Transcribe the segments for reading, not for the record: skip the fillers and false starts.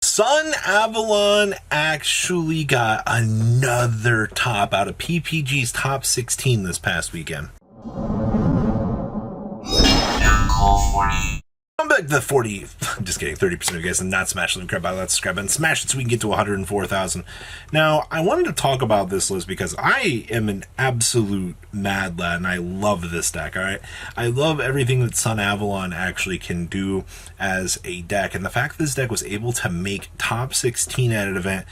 Sunavalon actually got another top out of PPG's top 16 this past weekend. I'm back to the 40, I'm just kidding, 30% of you guys and not smash the crap out of that subscribe button. Smash it so we can get to 104,000. Now, I wanted to talk about this list because I am an absolute mad lad and I love this deck, alright? I love everything that Sunavalon actually can do as a deck, and the fact that this deck was able to make top 16 at an event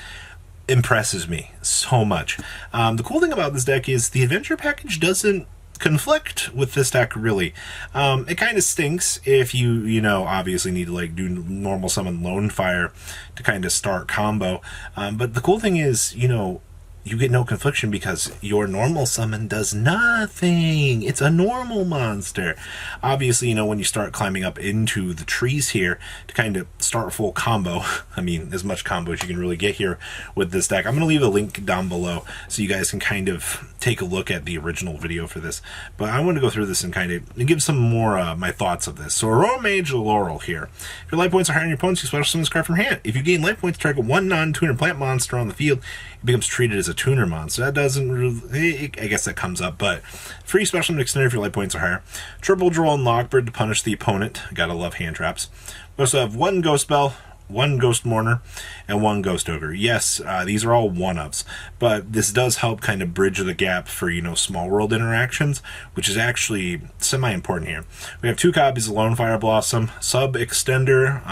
impresses me so much. The cool thing about this deck is the adventure package doesn't conflict with this deck, really. It kind of stinks if you obviously need to like do normal summon Lone Fire to kind of start combo, but the cool thing is, you get no confliction because your normal summon does nothing. It's a normal monster. Obviously, when you start climbing up into the trees here to kind of start full combo, I mean, as much combo as you can really get here with this deck. I'm going to leave a link down below so you guys can kind of take a look at the original video for this. But I want to go through this and kind of give some more my thoughts of this. So, Aurora Mage Laurel here. If your life points are higher than your opponent's, you special summon this card from hand. If you gain life points, target one non-tuner plant monster on the field, it becomes treated as a tuner monster. That doesn't really, I guess that comes up, but free special summon extender if your life points are higher. Triple draw and Lockbird to punish the opponent. Gotta love hand traps. We also have one Ghost Bell, one Ghost Mourner, and one Ghost Ogre. Yes, these are all one-ups, but this does help kind of bridge the gap for, small world interactions, which is actually semi-important here. We have two copies of Lone Fire Blossom, Sub Extender,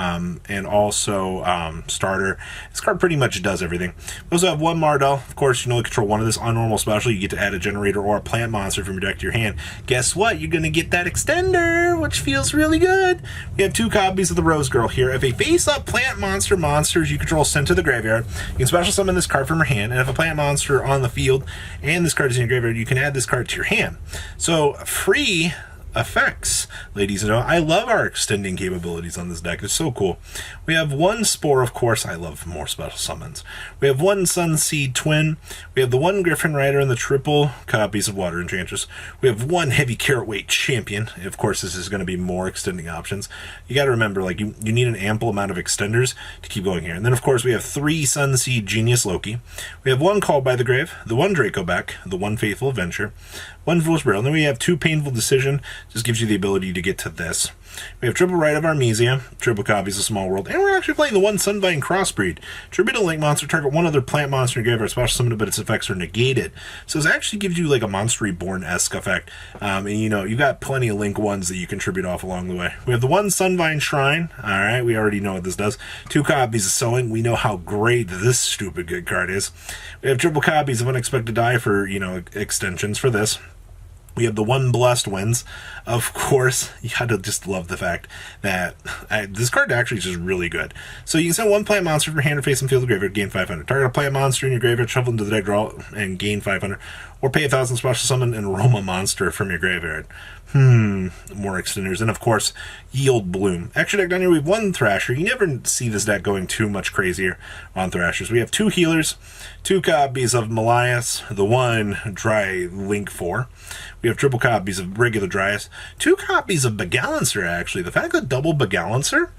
and also Starter. This card pretty much does everything. We also have one Mardell. Of course, you only control one of this on normal special. You get to add a generator or a plant monster from your deck to your hand. Guess what? You're going to get that Extender, which feels really good. We have two copies of the Rose Girl here. If a face-up plant monsters you control sent to the graveyard, you can special summon this card from your hand, and if a plant monster on the field and this card is in your graveyard, you can add this card to your hand. So free effects, ladies and gentlemen. I love our extending capabilities on this deck. It's so cool. We have one Spore, of course. I love more special summons. We have one Sunseed Twin. We have the one Griffin Rider and the triple copies of Water Enchantress. We have one Heavy Carrot Weight Champion. Of course, this is going to be more extending options. You got to remember, like, you need an ample amount of extenders to keep going here. And then, of course, we have three Sunseed Genius Loki. We have one Called by the Grave, the one Draco Back, the one Faithful Adventure, one Fool's Burial, and then we have two Painful Decision. Just gives you the ability to get to this. We have triple Rite of Armesia, triple copies of Small World, and we're actually playing the one Sunvine Crossbreed. Tribute a Link monster, target one other plant monster in your graveyard, special summon it, but its effects are negated. So this actually gives you like a Monster Reborn-esque effect. And you've got plenty of Link ones that you can tribute off along the way. We have the one Sunvine Shrine. Alright, we already know what this does. Two copies of Sowing. We know how great this stupid good card is. We have triple copies of Unexpected Die for, extensions for this. We have the one Blessed Winds. Of course, you gotta just love the fact that this card actually is just really good. So you can send one plant monster from your hand or face and field of the graveyard, gain 500. Target a plant monster in your graveyard, shuffle into the deck, draw, and gain 500. Or pay 1,000 special summon and roam a monster from your graveyard. More extenders. And of course, Yield Bloom. Extra deck down here, we have one Thrasher. You never see this deck going too much crazier on Thrashers. We have two Healers, two copies of Malias, the one Dry Link 4. We have triple copies of regular Dryas, two copies of Balancer, actually. The fact that double Balancer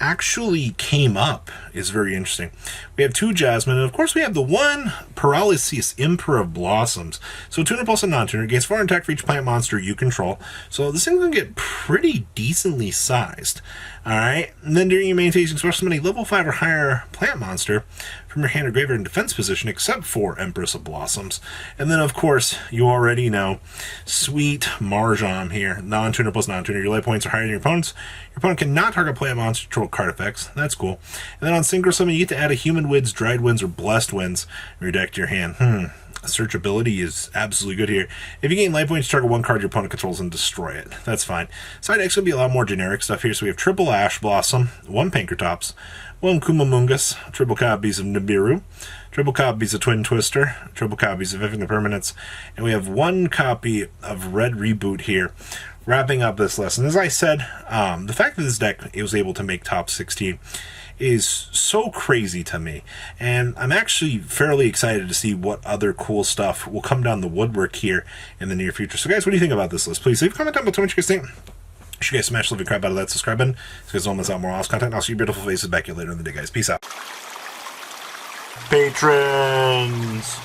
actually came up is very interesting. We have two Jasmine, and of course we have the one Paralysis Emperor of Blossoms. So tuner plus a non-tuner gains 4 attack for each plant monster you control. So this thing's gonna get pretty decently sized. Alright, and then during your main phase, you can special summon a level 5 or higher plant monster from your hand or graveyard in defense position, except for Empress of Blossoms. And then, of course, you already know, sweet Marjam here. Non-tuner plus non-tuner. Your life points are higher than your opponent's. Your opponent cannot target plant monster control card effects. That's cool. And then on Synchro Summon, you get to add a Human Winds, Dried Winds, or Blessed Winds in your deck to your hand. Searchability is absolutely good here. If you gain life points, target one card your opponent controls and destroy it. That's fine. Side X will be a lot more generic stuff here. So we have triple Ash Blossom, one Pankratops, one Kumamungus, triple copies of Nibiru, triple copies of Twin Twister, triple copies of Viving the Permanence, and we have one copy of Red Reboot here, wrapping up this list. And as I said, the fact that this deck was able to make top 16 is so crazy to me, and I'm actually fairly excited to see what other cool stuff will come down the woodwork here in the near future. So guys, what do you think about this list? Please leave a comment down below. Tell me what you guys think. Make sure you guys smash the living crap out of that subscribe button so you guys don't miss out more awesome content. I'll see your beautiful faces back here later in the day, guys. Peace out. Patrons,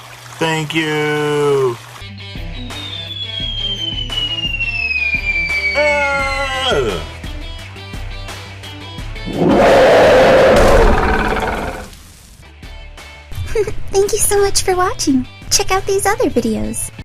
thank you. Thank you so much for watching. Check out these other videos.